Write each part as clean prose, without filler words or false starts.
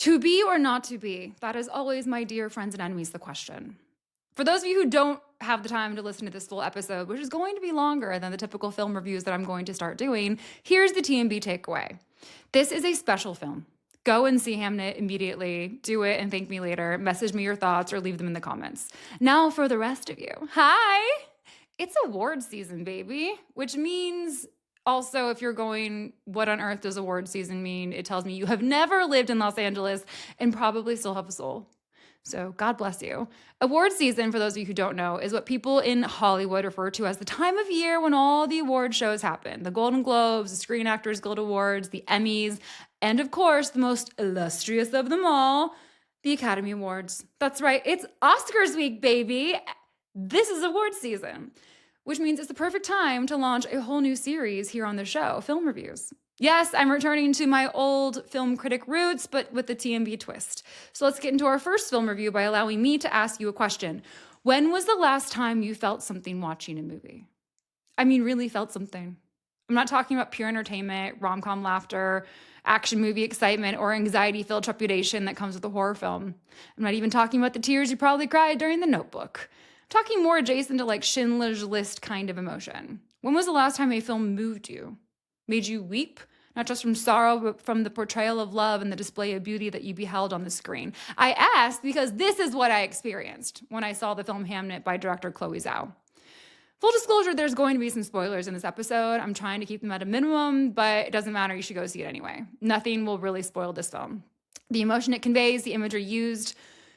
To be or not to be? That is always, my dear friends and enemies, the question. For those of you who don't have the time to listen to this full episode, which is going to be longer than the typical film reviews that I'm going to start doing, here's the TMB takeaway. This is a special film. Go and see Hamnet immediately. Do it and thank me later. Message me your thoughts or leave them in the comments. Now for the rest of you. Hi! It's award season, baby, which means also, if you're going, what on earth does award season mean? It tells me you have never lived in Los Angeles and probably still have a soul. So God bless you. Award season, for those of you who don't know, is what people in Hollywood refer to as the time of year when all the award shows happen. The Golden Globes, the Screen Actors Guild Awards, the Emmys, and of course, the most illustrious of them all, the Academy Awards. That's right, it's Oscars week, baby. This is award season, which means it's the perfect time to launch a whole new series here on the show, Film Reviews. Yes, I'm returning to my old film critic roots, but with the TMB twist. So let's get into our first film review by allowing me to ask you a question. When was the last time you felt something watching a movie? I mean, really felt something. I'm not talking about pure entertainment, rom-com laughter, action movie excitement, or anxiety-filled trepidation that comes with a horror film. I'm not even talking about the tears you probably cried during The Notebook. I'm talking more adjacent to like Schindler's List kind of emotion. When was the last time a film moved you? Made you weep? Not just from sorrow, but from the portrayal of love and the display of beauty that you beheld on the screen. I asked because this is what I experienced when I saw the film Hamnet by director Chloe Zhao. Full disclosure, there's going to be some spoilers in this episode. I'm trying to keep them at a minimum, but it doesn't matter. You should go see it anyway. Nothing will really spoil this film. The emotion it conveys, the imagery used,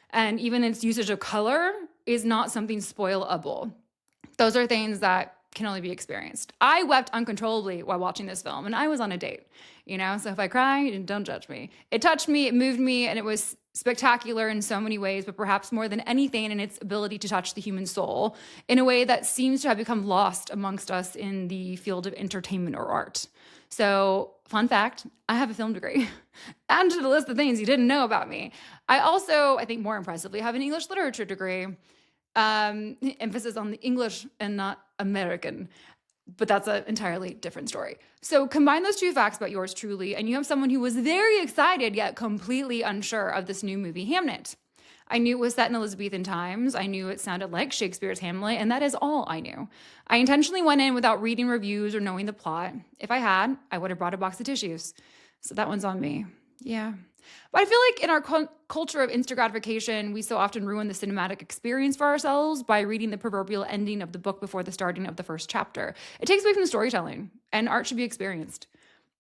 and even its usage of color is not something spoilable. Those are things that can only be experienced. I wept uncontrollably while watching this film, and I was on a date, so if I cry, don't judge me. It touched me, it moved me, and it was spectacular in so many ways, but perhaps more than anything in its ability to touch the human soul in a way that seems to have become lost amongst us in the field of entertainment or art. So, fun fact, I have a film degree. Add to the list of things you didn't know about me. I also, I think more impressively, have an English literature degree. Emphasis on the English and not American, but that's an entirely different story. So combine those two facts about yours truly, and you have someone who was very excited yet completely unsure of this new movie, Hamnet. I knew it was set in Elizabethan times. I knew it sounded like Shakespeare's Hamlet, and that is all I knew. I intentionally went in without reading reviews or knowing the plot. If I had, I would have brought a box of tissues. So that one's on me. Yeah. But I feel like in our culture of instant gratification, we so often ruin the cinematic experience for ourselves by reading the proverbial ending of the book before the starting of the first chapter. It takes away from the storytelling, and art should be experienced.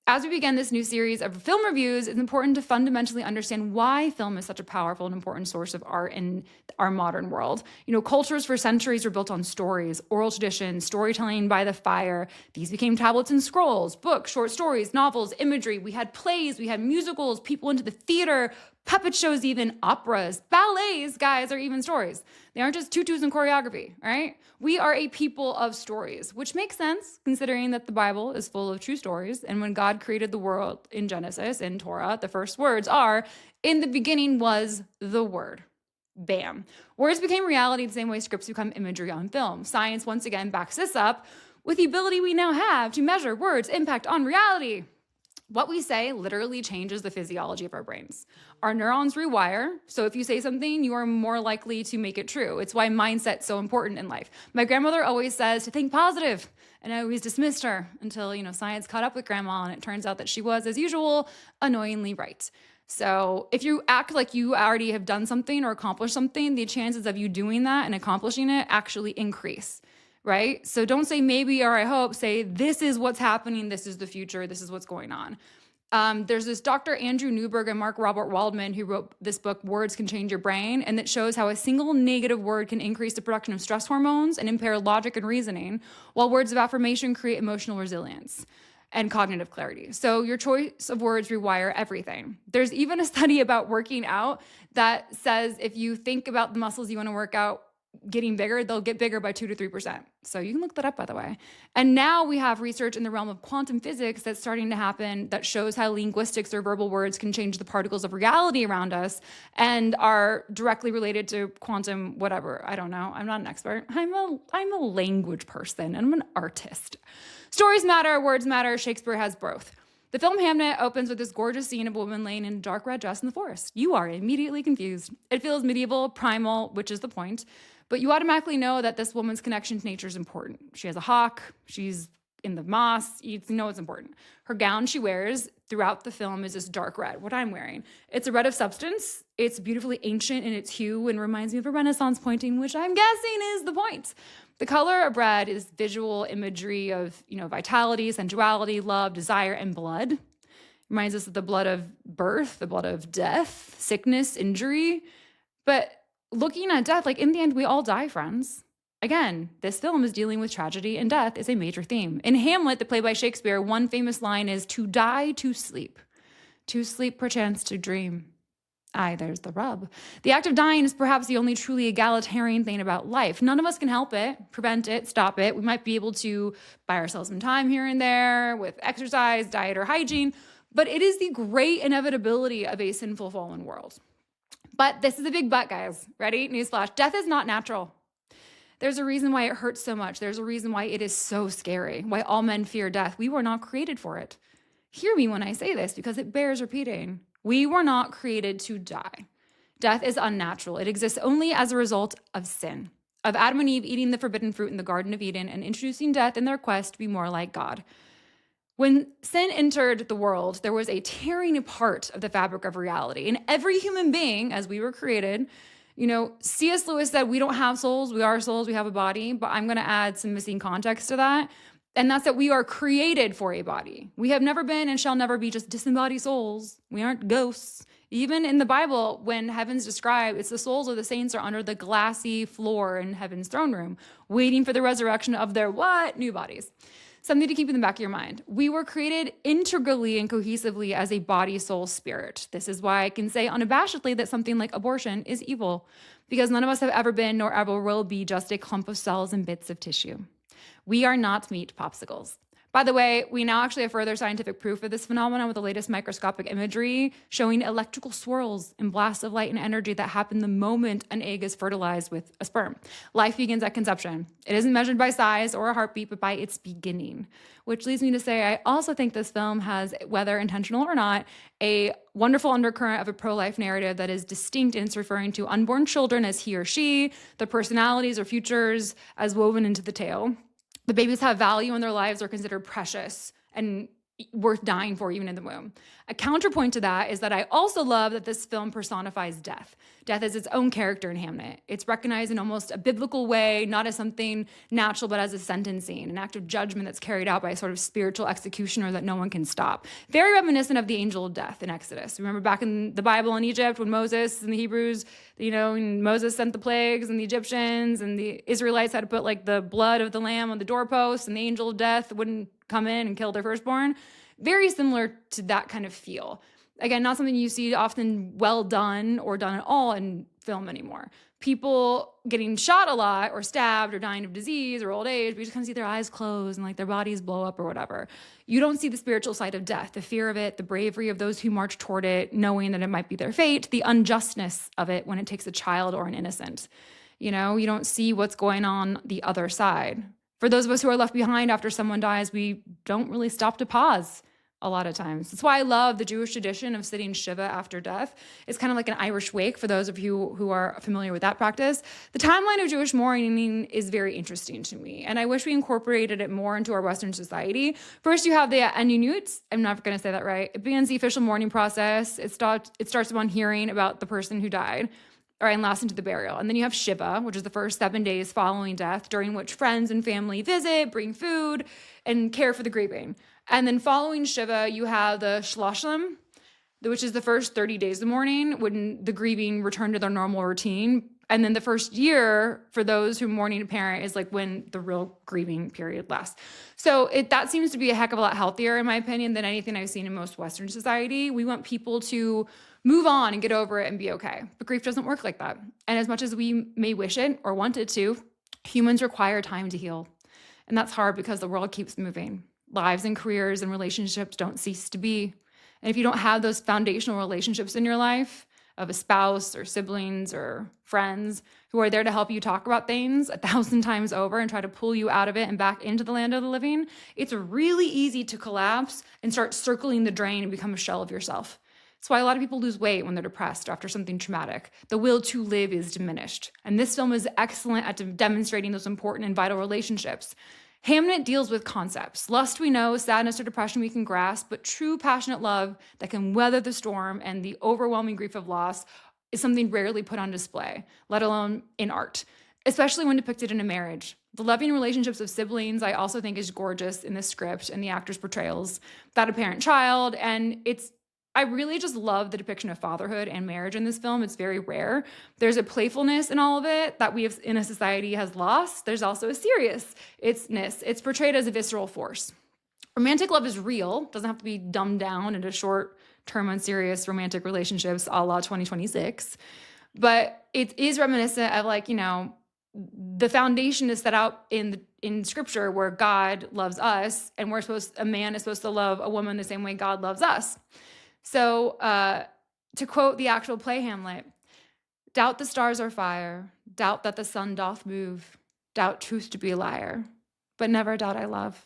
As we begin this new series of film reviews, it's important to fundamentally understand why film is such a powerful and important source of art in our modern world. Cultures for centuries were built on stories, oral traditions, storytelling by the fire. These became tablets and scrolls, books, short stories, novels, imagery. We had plays, we had musicals, people into the theater, puppet shows, even operas, ballets, guys, or even stories. They aren't just tutus and choreography, right? We are a people of stories, which makes sense considering that the Bible is full of true stories. And when God created the world in Genesis, in Torah, the first words are, "In the beginning was the Word." Bam. Words became reality the same way scripts become imagery on film. Science once again backs this up with the ability we now have to measure words' impact on reality. What we say literally changes the physiology of our brains. Our neurons rewire, so if you say something, you are more likely to make it true. It's why mindset's so important in life. My grandmother always says to think positive, and I always dismissed her until, science caught up with grandma, and it turns out that she was, as usual, annoyingly right. So if you act like you already have done something or accomplished something, the chances of you doing that and accomplishing it actually increase. Right? So don't say maybe or I hope, say this is what's happening, this is the future, this is what's going on. There's this Dr. Andrew Newberg and Mark Robert Waldman who wrote this book, Words Can Change Your Brain, and that shows how a single negative word can increase the production of stress hormones and impair logic and reasoning, while words of affirmation create emotional resilience and cognitive clarity. So your choice of words rewire everything. There's even a study about working out that says if you think about the muscles you want to work out getting bigger, they'll get bigger by 2 to 3%. So you can look that up, by the way. And now we have research in the realm of quantum physics that's starting to happen that shows how linguistics or verbal words can change the particles of reality around us and are directly related to quantum whatever. I don't know. I'm not an expert. I'm a language person and I'm an artist. Stories matter, words matter. Shakespeare has both. The film Hamnet opens with this gorgeous scene of a woman laying in a dark red dress in the forest. You are immediately confused. It feels medieval, primal, which is the point, but you automatically know that this woman's connection to nature is important. She has a hawk, she's in the moss, you know it's important. Her gown she wears throughout the film is this dark red, what I'm wearing. It's a red of substance, it's beautifully ancient in its hue and reminds me of a Renaissance painting, which I'm guessing is the point. The color of red is visual imagery of, vitality, sensuality, love, desire, and blood. Reminds us of the blood of birth, the blood of death, sickness, injury. But looking at death, in the end, we all die, friends. Again, this film is dealing with tragedy, and death is a major theme. In Hamlet, the play by Shakespeare, one famous line is, "To die, to sleep perchance to dream." Aye, there's the rub. The act of dying is perhaps the only truly egalitarian thing about life. None of us can help it, prevent it, stop it. We might be able to buy ourselves some time here and there with exercise, diet, or hygiene, but it is the great inevitability of a sinful, fallen world. But this is a big but, guys. Ready? Newsflash. Death is not natural. There's a reason why it hurts so much. There's a reason why it is so scary, why all men fear death. We were not created for it. Hear me when I say this, because it bears repeating. We were not created to die. Death is unnatural. It exists only as a result of sin, of Adam and Eve eating the forbidden fruit in the Garden of Eden and introducing death in their quest to be more like God. When sin entered the world, there was a tearing apart of the fabric of reality. And every human being, as we were created, C.S. Lewis said, we don't have souls, we are souls, we have a body, but I'm going to add some missing context to that. And that's that we are created for a body. We have never been and shall never be just disembodied souls. We aren't ghosts. Even in the Bible, when heaven's described, it's the souls of the saints are under the glassy floor in heaven's throne room, waiting for the resurrection of their what? New bodies. Something to keep in the back of your mind. We were created integrally and cohesively as a body, soul, spirit. This is why I can say unabashedly that something like abortion is evil, because none of us have ever been nor ever will be just a clump of cells and bits of tissue. We are not meat popsicles. By the way, we now actually have further scientific proof of this phenomenon with the latest microscopic imagery showing electrical swirls and blasts of light and energy that happen the moment an egg is fertilized with a sperm. Life begins at conception. It isn't measured by size or a heartbeat, but by its beginning. Which leads me to say, I also think this film has, whether intentional or not, a wonderful undercurrent of a pro-life narrative that is distinct in its referring to unborn children as he or she, their personalities or futures as woven into the tale. The babies have value and their lives are considered precious and worth dying for even in the womb. A counterpoint to that is that I also love that this film personifies death. Death is its own character in Hamnet. It's recognized in almost a biblical way, not as something natural, but as a sentencing, an act of judgment that's carried out by a sort of spiritual executioner that no one can stop. Very reminiscent of the angel of death in Exodus. Remember back in the Bible in Egypt when Moses and the Hebrews, and Moses sent the plagues and the Egyptians and the Israelites had to put the blood of the lamb on the doorpost and the angel of death wouldn't come in and kill their firstborn. Very similar to that kind of feel. Again, not something you see often well done or done at all in film anymore. People getting shot a lot or stabbed or dying of disease or old age, but you just kind of see their eyes close and their bodies blow up or whatever. You don't see the spiritual side of death, the fear of it, the bravery of those who march toward it, knowing that it might be their fate, the unjustness of it when it takes a child or an innocent. You don't see what's going on the other side. For those of us who are left behind after someone dies, we don't really stop to pause a lot of times. That's why I love the Jewish tradition of sitting Shiva after death. It's kind of like an Irish wake for those of you who are familiar with that practice. The timeline of Jewish mourning is very interesting to me, and I wish we incorporated it more into our Western society. First, you have the Aninut. I'm not going to say that right. It begins the official mourning process. It starts upon hearing about the person who died. And lasts into the burial. And then you have Shiva, which is the first 7 days following death, during which friends and family visit, bring food, and care for the grieving. And then following Shiva, you have the Shloshem, which is the first 30 days of mourning, when the grieving return to their normal routine. And then the first year for those who mourning a parent is when the real grieving period lasts. So that seems to be a heck of a lot healthier, in my opinion, than anything I've seen in most Western society. We want people to move on and get over it and be okay. But grief doesn't work like that. And as much as we may wish it or want it to, humans require time to heal. And that's hard because the world keeps moving. Lives and careers and relationships don't cease to be. And if you don't have those foundational relationships in your life, of a spouse or siblings or friends who are there to help you talk about things 1,000 times over and try to pull you out of it and back into the land of the living, it's really easy to collapse and start circling the drain and become a shell of yourself. That's why a lot of people lose weight when they're depressed after something traumatic. The will to live is diminished. And this film is excellent at demonstrating those important and vital relationships. Hamnet deals with concepts. Lust we know, sadness or depression we can grasp, but true passionate love that can weather the storm and the overwhelming grief of loss is something rarely put on display, let alone in art, especially when depicted in a marriage. The loving relationships of siblings I also think is gorgeous in the script and the actors' portrayals, that of parent-child, and I really just love the depiction of fatherhood and marriage in this film. It's very rare. There's a playfulness in all of it that we have in a society has lost. There's also a seriousness. It's portrayed as a visceral force. Romantic love is real. Doesn't have to be dumbed down into short-term unserious romantic relationships a la 2026. But it is reminiscent of the foundation is set out in scripture where God loves us and a man is supposed to love a woman the same way God loves us. So to quote the actual play Hamlet, doubt the stars are fire, doubt that the sun doth move, doubt truth to be a liar, but never doubt I love.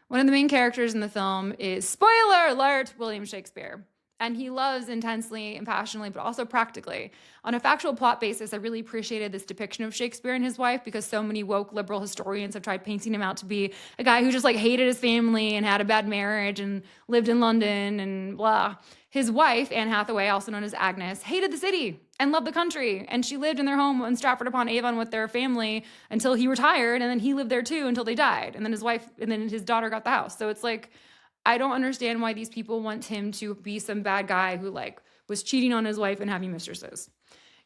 One of the main characters in the film is, spoiler alert, William Shakespeare. And he loves intensely and passionately, but also practically. On a factual plot basis, I really appreciated this depiction of Shakespeare and his wife because so many woke liberal historians have tried painting him out to be a guy who just hated his family and had a bad marriage and lived in London and blah. His wife, Anne Hathaway, also known as Agnes, hated the city and loved the country. And she lived in their home in Stratford-upon-Avon with their family until he retired. And then he lived there too until they died. And then his daughter got the house. So it's I don't understand why these people want him to be some bad guy who was cheating on his wife and having mistresses.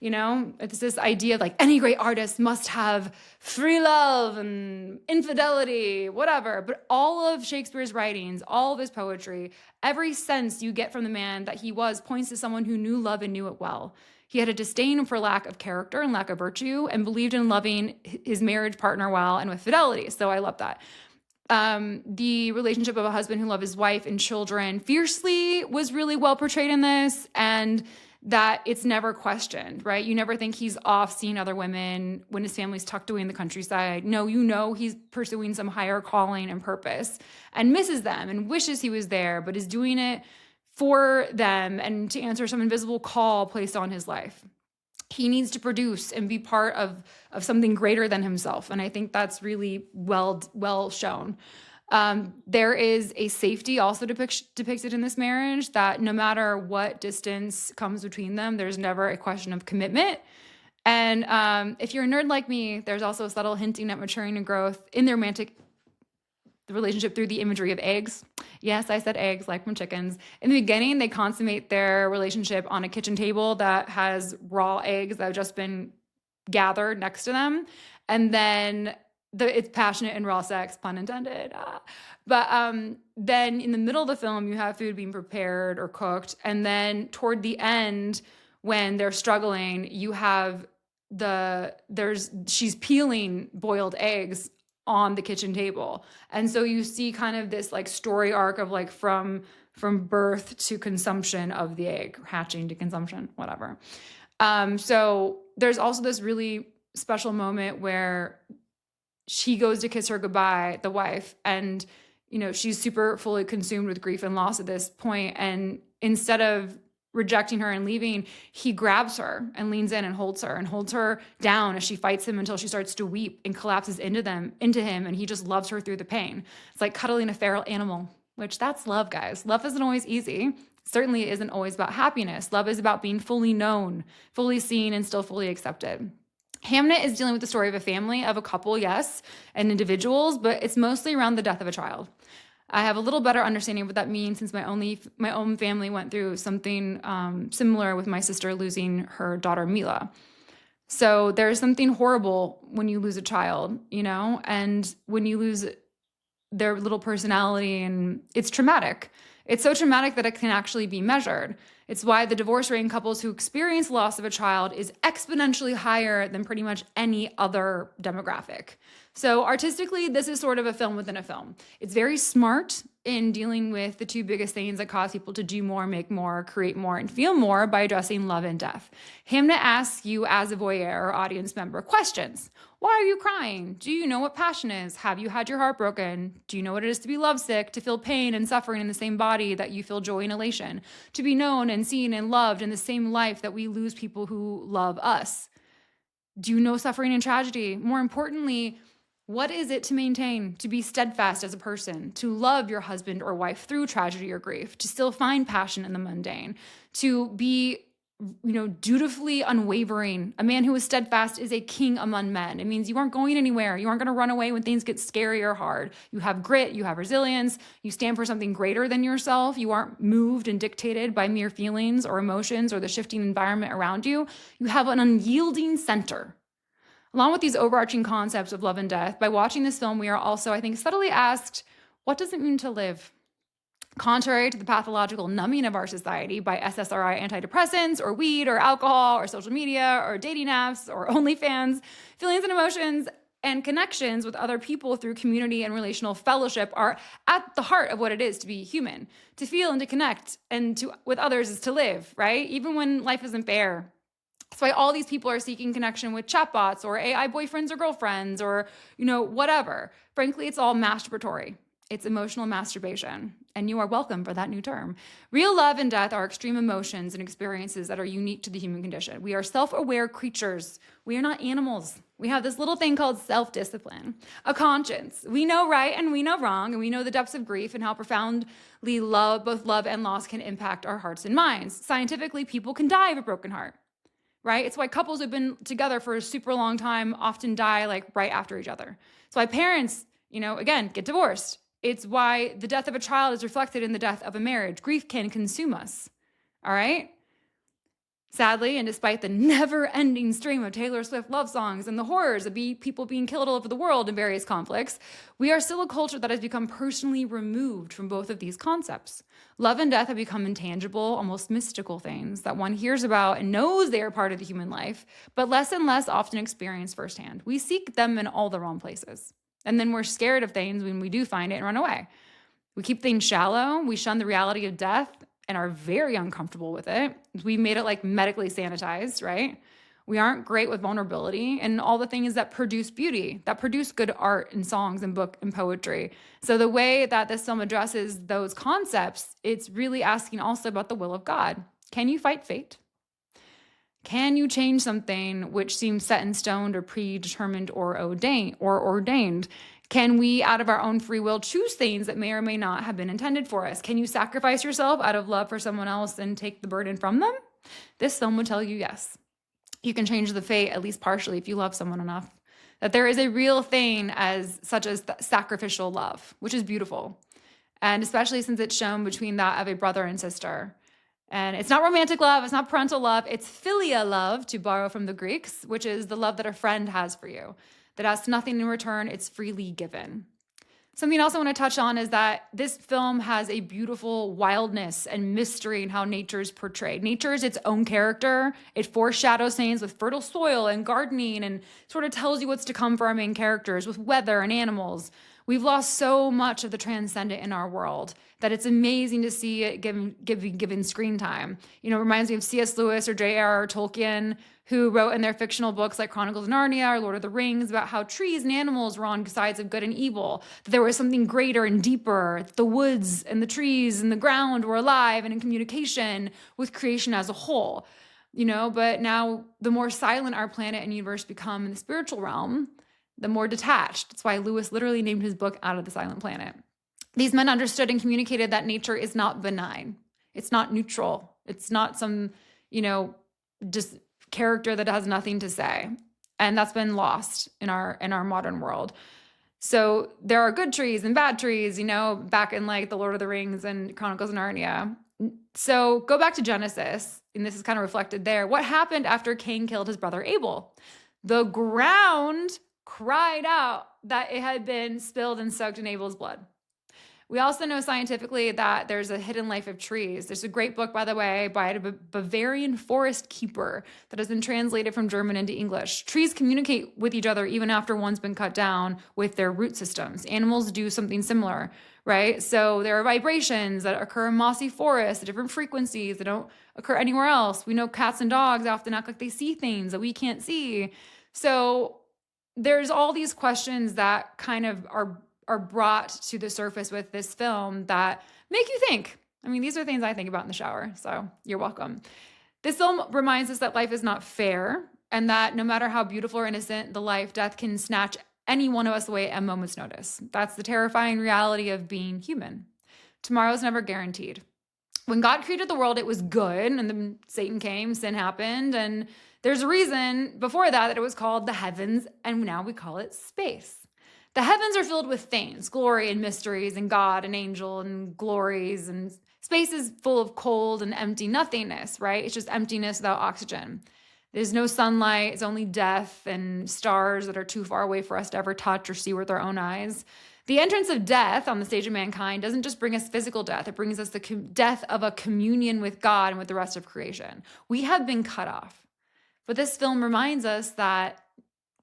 It's this idea of any great artist must have free love and infidelity, whatever. But all of Shakespeare's writings, all of his poetry, every sense you get from the man that he was points to someone who knew love and knew it well. He had a disdain for lack of character and lack of virtue and believed in loving his marriage partner well and with fidelity. So I love that. The relationship of a husband who loved his wife and children fiercely was really well portrayed in this, and that it's never questioned, right? You never think he's off seeing other women when his family's tucked away in the countryside. No, he's pursuing some higher calling and purpose and misses them and wishes he was there, but is doing it for them and to answer some invisible call placed on his life. He needs to produce and be part of something greater than himself. And I think that's really well shown. There is a safety also depicted in this marriage that no matter what distance comes between them, there's never a question of commitment. And if you're a nerd like me, there's also a subtle hinting at maturing and growth in their romantic relationship through the imagery of eggs. Yes, I said eggs, like from chickens. In the beginning, they consummate their relationship on a kitchen table that has raw eggs that have just been gathered next to them. And then it's passionate and raw sex, pun intended. But then in the middle of the film, you have food being prepared or cooked. And then toward the end, when they're struggling, you have she's peeling boiled eggs on the kitchen table. And so you see kind of this story arc of from birth to consumption of the egg, hatching to consumption, whatever. So there's also this really special moment where she goes to kiss her goodbye, the wife, and she's super fully consumed with grief and loss at this point. And instead of rejecting her and leaving, he grabs her and leans in and holds her down as she fights him until she starts to weep and collapses into him, and he just loves her through the pain. It's like cuddling a feral animal, which that's love, guys. Love isn't always easy. Certainly it isn't always about happiness. Love is about being fully known, fully seen, and still fully accepted. Hamnet is dealing with the story of a family, of a couple, yes, and individuals, but it's mostly around the death of a child. I have a little better understanding of what that means since my own family went through something similar with my sister losing her daughter Mila. So there's something horrible when you lose a child, and when you lose their little personality, and it's traumatic. It's so traumatic that it can actually be measured. It's why the divorce rate in couples who experience loss of a child is exponentially higher than pretty much any other demographic. So artistically, this is sort of a film within a film. It's very smart in dealing with the two biggest things that cause people to do more, make more, create more, and feel more by addressing love and death. Hamnet asks you as a voyeur or audience member questions. Why are you crying? Do you know what passion is? Have you had your heart broken? Do you know what it is to be lovesick, to feel pain and suffering in the same body that you feel joy and elation, to be known and seen and loved in the same life that we lose people who love us? Do you know suffering and tragedy? More importantly, what is it to maintain, to be steadfast as a person, to love your husband or wife through tragedy or grief, to still find passion in the mundane, to be, dutifully unwavering? A man who is steadfast is a king among men. It means you aren't going anywhere. You aren't going to run away when things get scary or hard. You have grit, you have resilience, you stand for something greater than yourself. You aren't moved and dictated by mere feelings or emotions or the shifting environment around you. You have an unyielding center. Along with these overarching concepts of love and death, by watching this film, we are also, I think, subtly asked, what does it mean to live? Contrary to the pathological numbing of our society by SSRI antidepressants or weed or alcohol or social media or dating apps or OnlyFans, feelings and emotions and connections with other people through community and relational fellowship are at the heart of what it is to be human. To feel and to connect with others is to live, right? Even when life isn't fair. That's why all these people are seeking connection with chatbots or AI boyfriends or girlfriends or, whatever. Frankly, it's all masturbatory. It's emotional masturbation. And you are welcome for that new term. Real love and death are extreme emotions and experiences that are unique to the human condition. We are self-aware creatures. We are not animals. We have this little thing called self-discipline, a conscience. We know right and we know wrong, and we know the depths of grief and how profoundly both love and loss can impact our hearts and minds. Scientifically, people can die of a broken heart. Right? It's why couples who've been together for a super long time often die right after each other. It's why parents, again, get divorced. It's why the death of a child is reflected in the death of a marriage. Grief can consume us. All right? Sadly, and despite the never-ending stream of Taylor Swift love songs and the horrors of people being killed all over the world in various conflicts, we are still a culture that has become personally removed from both of these concepts. Love and death have become intangible, almost mystical things that one hears about and knows they are part of the human life, but less and less often experience firsthand. We seek them in all the wrong places. And then we're scared of things when we do find it and run away. We keep things shallow. We shun the reality of death and are very uncomfortable with it. We made it medically sanitized, right? We aren't great with vulnerability and all the things that produce beauty, that produce good art and songs and book and poetry. So the way that this film addresses those concepts, it's really asking also about the will of God. Can you fight fate? Can you change something which seems set in stone or predetermined or ordained? Can we, out of our own free will, choose things that may or may not have been intended for us? Can you sacrifice yourself out of love for someone else and take the burden from them? This film would tell you yes. You can change the fate, at least partially, if you love someone enough. That there is a real thing such as sacrificial love, which is beautiful. And especially since it's shown between that of a brother and sister. And it's not romantic love, it's not parental love, it's philia love, to borrow from the Greeks, which is the love that a friend has for you. That asks nothing in return, it's freely given. Something else I want to touch on is that this film has a beautiful wildness and mystery in how nature is portrayed. Nature is its own character. It foreshadows things with fertile soil and gardening and sort of tells you what's to come for our main characters with weather and animals. We've lost so much of the transcendent in our world that it's amazing to see it given screen time. It reminds me of C.S. Lewis or J.R.R. Tolkien, who wrote in their fictional books like Chronicles of Narnia or Lord of the Rings about how trees and animals were on sides of good and evil, that there was something greater and deeper. The woods and the trees and the ground were alive and in communication with creation as a whole. But now the more silent our planet and universe become in the spiritual realm, the more detached. That's why Lewis literally named his book Out of the Silent Planet. These men understood and communicated that nature is not benign. It's not neutral. It's not some, just character that has nothing to say. And that's been lost in our modern world. So there are good trees and bad trees, back in the Lord of the Rings and Chronicles of Narnia. So go back to Genesis, and this is kind of reflected there. What happened after Cain killed his brother Abel? The ground cried out that it had been spilled and soaked in Abel's blood. We also know scientifically that there's a hidden life of trees. There's a great book, by the way, by a Bavarian forest keeper that has been translated from German into English. Trees communicate with each other even after one's been cut down with their root systems. Animals do something similar, right? So there are vibrations that occur in mossy forests at different frequencies that don't occur anywhere else. We know cats and dogs often act like they see things that we can't see. So there's all these questions that kind of are brought to the surface with this film that make you think. I mean, these are things I think about in the shower, so you're welcome. This film reminds us that life is not fair and that no matter how beautiful or innocent the life, death can snatch any one of us away at a moment's notice. That's the terrifying reality of being human. Tomorrow's never guaranteed. When God created the world, it was good, and then Satan came, sin happened, and there's a reason before that it was called the heavens, and now we call it space. The heavens are filled with things, glory and mysteries and God and angel and glories, and space is full of cold and empty nothingness, right? It's just emptiness without oxygen. There's no sunlight, it's only death and stars that are too far away for us to ever touch or see with our own eyes. The entrance of death on the stage of mankind doesn't just bring us physical death, it brings us the death of a communion with God and with the rest of creation. We have been cut off. But this film reminds us that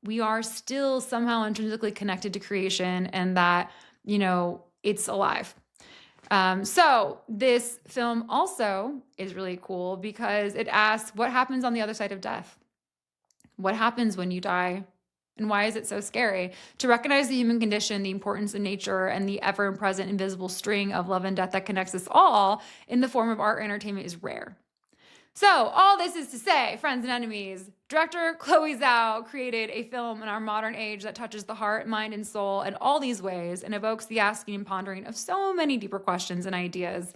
we are still somehow intrinsically connected to creation and that, it's alive. So this film also is really cool because it asks what happens on the other side of death? What happens when you die? And why is it so scary? To recognize the human condition, the importance of nature, and the ever-present invisible string of love and death that connects us all in the form of art or entertainment is rare. So all this is to say, friends and enemies, director Chloe Zhao created a film in our modern age that touches the heart, mind, and soul in all these ways and evokes the asking and pondering of so many deeper questions and ideas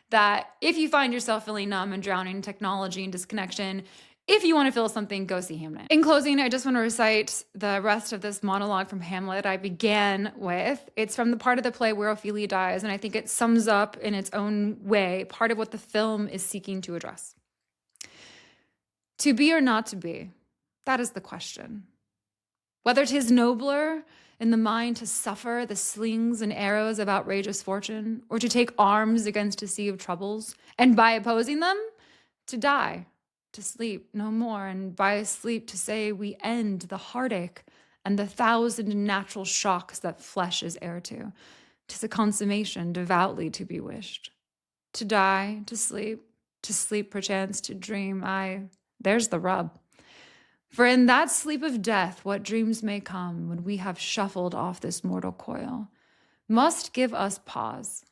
that if you find yourself feeling numb and drowning in technology and disconnection, if you want to feel something, go see Hamnet. In closing, I just want to recite the rest of this monologue from Hamlet I began with. It's from the part of the play where Ophelia dies, and I think it sums up in its own way part of what the film is seeking to address. To be or not to be, that is the question. Whether 'tis nobler in the mind to suffer the slings and arrows of outrageous fortune, or to take arms against a sea of troubles, and by opposing them, to die, to sleep no more, and by sleep to say we end the heartache and the thousand natural shocks that flesh is heir to. 'Tis a consummation devoutly to be wished. To die, to sleep perchance to dream, there's the rub. For in that sleep of death, what dreams may come when we have shuffled off this mortal coil must give us pause.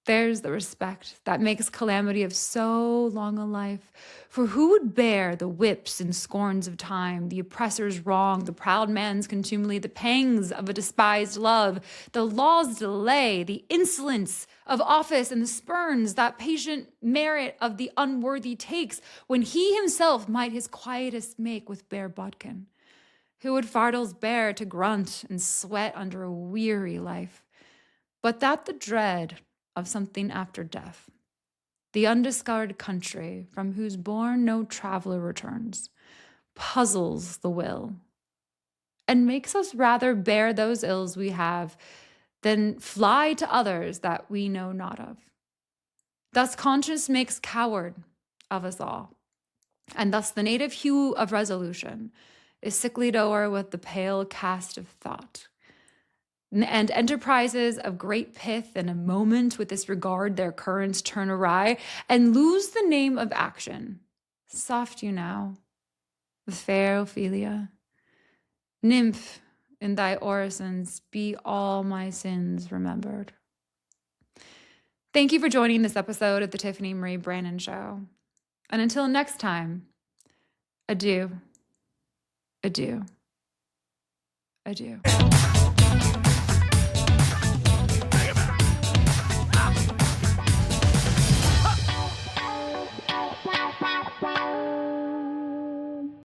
There's the respect that makes calamity of so long a life. For who would bear the whips and scorns of time, the oppressor's wrong, the proud man's contumely, the pangs of a despised love, the law's delay, the insolence of office, and the spurns that patient merit of the unworthy takes, when he himself might his quietest make with bare bodkin? Who would fardels bear to grunt and sweat under a weary life? But that the dread of something after death, the undiscovered country from whose bourne no traveler returns, puzzles the will and makes us rather bear those ills we have than fly to others that we know not of. Thus conscience makes coward of us all, and thus the native hue of resolution is sicklied o'er with the pale cast of thought. And enterprises of great pith in a moment with this regard their currents turn awry and lose the name of action. Soft you now, fair Ophelia. Nymph, in thy orisons be all my sins remembered. Thank you for joining this episode of the Tiffany Marie Brannon Show. And until next time, adieu, adieu, adieu.